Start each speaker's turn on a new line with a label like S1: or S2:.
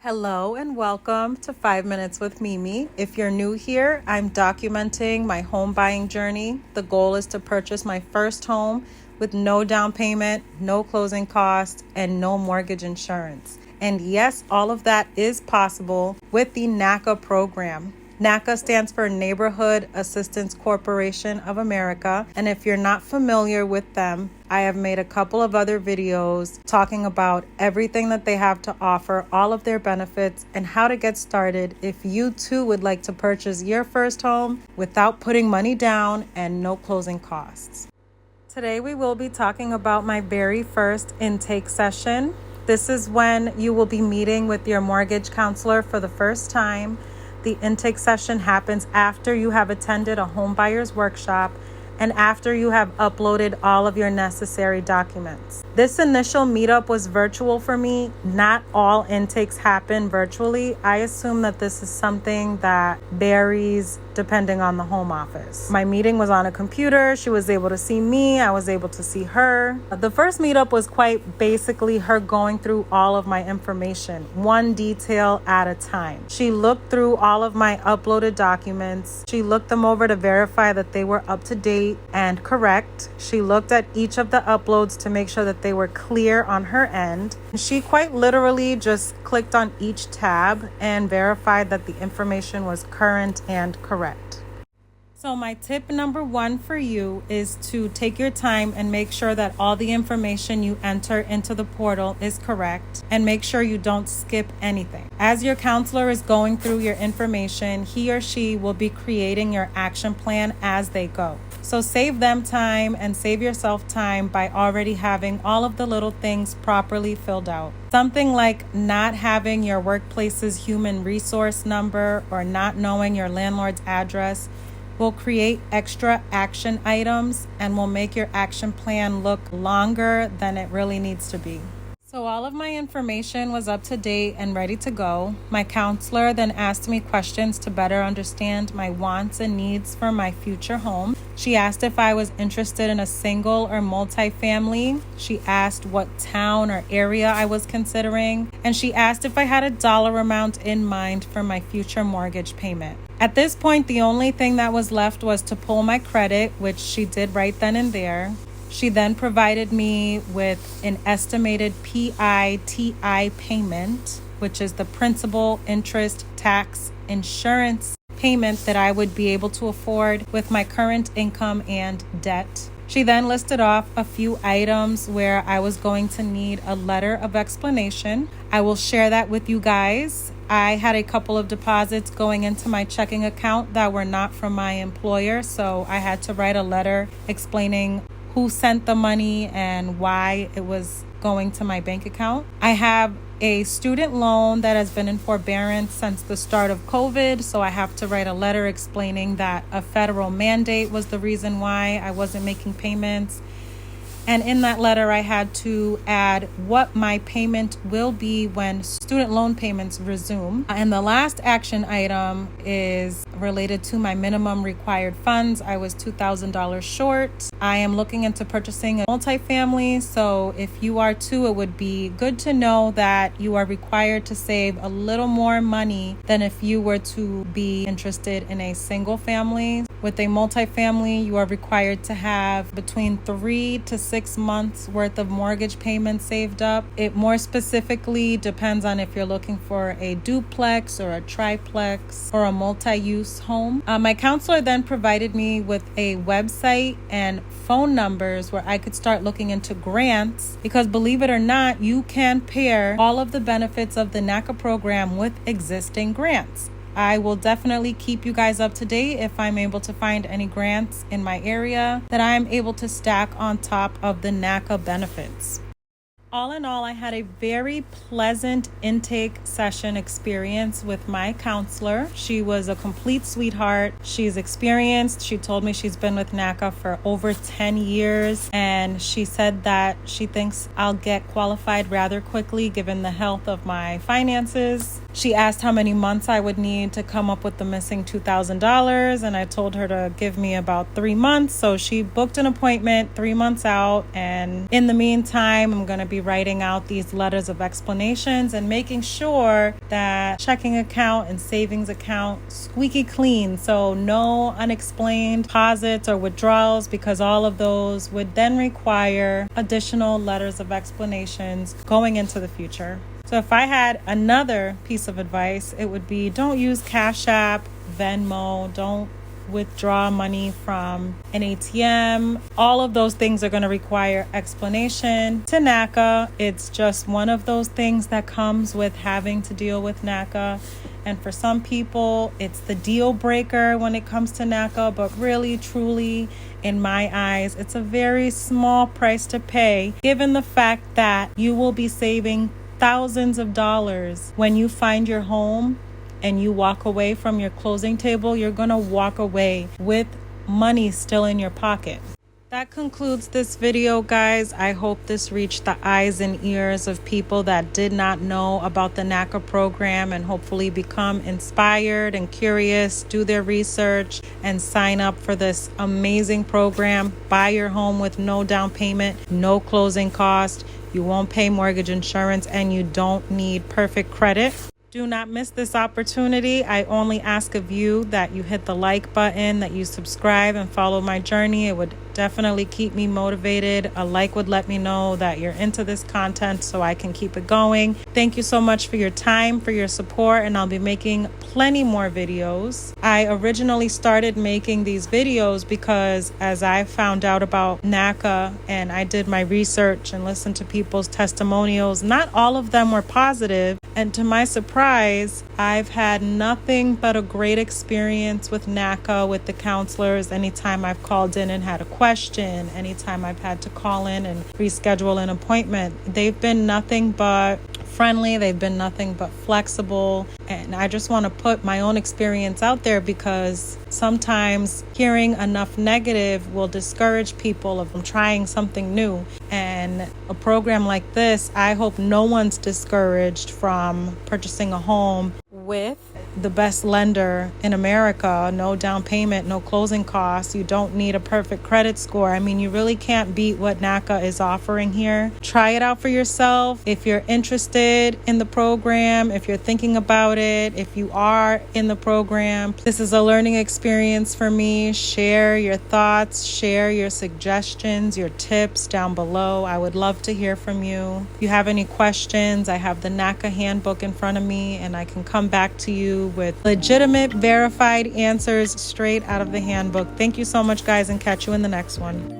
S1: Hello and welcome to 5 Minutes with Mimi. If you're new here, I'm documenting my home buying journey. The goal is to purchase my first home with no down payment, no closing costs, and no mortgage insurance. And yes, all of that is possible with the NACA program. NACA stands for Neighborhood Assistance Corporation of America. And if you're not familiar with them, I have made a couple of other videos talking about everything that they have to offer, all of their benefits, and how to get started if you too would like to purchase your first home without putting money down and no closing costs. Today we will be talking about my very first intake session. This is when you will be meeting with your mortgage counselor for the first time. The intake session happens after you have attended a home buyer's workshop and after you have uploaded all of your necessary documents. This initial meetup was virtual for me. Not all intakes happen virtually. I assume that this is something that varies depending on the home office. My meeting was on a computer. She was able to see me. I was able to see her. The first meetup was quite basically her going through all of my information, one detail at a time. She looked through all of my uploaded documents. She looked them over to verify that they were up to date and correct. She looked at each of the uploads to make sure that they were clear on her end. She quite literally just clicked on each tab and verified that the information was current and correct. So my tip number 1 for you is to take your time and make sure that all the information you enter into the portal is correct, and make sure you don't skip anything. As your counselor is going through your information, he or she will be creating your action plan as they go. So save them time and save yourself time by already having all of the little things properly filled out. Something like not having your workplace's human resource number or not knowing your landlord's address will create extra action items and will make your action plan look longer than it really needs to be. So all of my information was up to date and ready to go. My counselor then asked me questions to better understand my wants and needs for my future home. She asked if I was interested in a single or multi-family. She asked what town or area I was considering. And she asked if I had a dollar amount in mind for my future mortgage payment. At this point, the only thing that was left was to pull my credit, which she did right then and there. She then provided me with an estimated PITI payment, which is the principal, interest, tax, insurance payment that I would be able to afford with my current income and debt. She then listed off a few items where I was going to need a letter of explanation. I will share that with you guys. I had a couple of deposits going into my checking account that were not from my employer, so I had to write a letter explaining who sent the money and why it was going to my bank account. I have a student loan that has been in forbearance since the start of COVID, so I have to write a letter explaining that a federal mandate was the reason why I wasn't making payments. And in that letter, I had to add what my payment will be when student loan payments resume. And the last action item is related to my minimum required funds. I was $2,000 short. I am looking into purchasing a multifamily. So if you are too, it would be good to know that you are required to save a little more money than if you were to be interested in a single family. With a multifamily, you are required to have between 3 to 6 months worth of mortgage payments saved up. It more specifically depends on if you're looking for a duplex or a triplex or a multi-use home. My counselor then provided me with a website and phone numbers where I could start looking into grants, because believe it or not, you can pair all of the benefits of the NACA program with existing grants. I will definitely keep you guys up to date if I'm able to find any grants in my area that I'm able to stack on top of the NACA benefits. All in all, I had a very pleasant intake session experience with my counselor. She was a complete sweetheart. She's experienced. She told me she's been with NACA for over 10 years, and she said that she thinks I'll get qualified rather quickly given the health of my finances. She asked how many months I would need to come up with the missing $2,000, and I told her to give me about 3 months. So she booked an appointment 3 months out, and in the meantime, I'm going to be writing out these letters of explanations and making sure that checking account and savings account squeaky clean. So no unexplained deposits or withdrawals, because all of those would then require additional letters of explanations going into the future. So if I had another piece of advice, it would be don't use Cash App, Venmo, don't withdraw money from an ATM. All of those things are going to require explanation to NACA. It's just one of those things that comes with having to deal with NACA. And for some people, it's the deal breaker when it comes to NACA. But really, truly, in my eyes, it's a very small price to pay, given the fact that you will be saving thousands of dollars when you find your home and you walk away from your closing table. You're going to walk away with money still in your pocket. That concludes this video, guys. I hope this reached the eyes and ears of people that did not know about the NACA program, and hopefully become inspired and curious, do their research, and sign up for this amazing program. Buy your home with no down payment, no closing cost. You won't pay mortgage insurance, and you don't need perfect credit. Do not miss this opportunity. I only ask of you that you hit the like button, that you subscribe and follow my journey. It would definitely keep me motivated. A like would let me know that you're into this content so I can keep it going. Thank you so much for your time, for your support, and I'll be making plenty more videos. I originally started making these videos because as I found out about NACA and I did my research and listened to people's testimonials, not all of them were positive. And to my surprise, I've had nothing but a great experience with NACA, with the counselors. Anytime I've called in and had a question, anytime I've had to call in and reschedule an appointment, they've been nothing but friendly. They've been nothing but flexible. And I just want to put my own experience out there, because sometimes hearing enough negative will discourage people of trying something new. And a program like this, I hope no one's discouraged from purchasing a home with the best lender in America. No down payment, no closing costs. You don't need a perfect credit score. I mean, you really can't beat what NACA is offering here. Try it out for yourself. If you're interested in the program, if you're thinking about it, if you are in the program, this is a learning experience for me. Share your thoughts, share your suggestions, your tips down below. I would love to hear from you. If you have any questions, I have the NACA handbook in front of me, and I can come back to you with legitimate, verified answers straight out of the handbook. Thank you so much, guys, and catch you in the next one.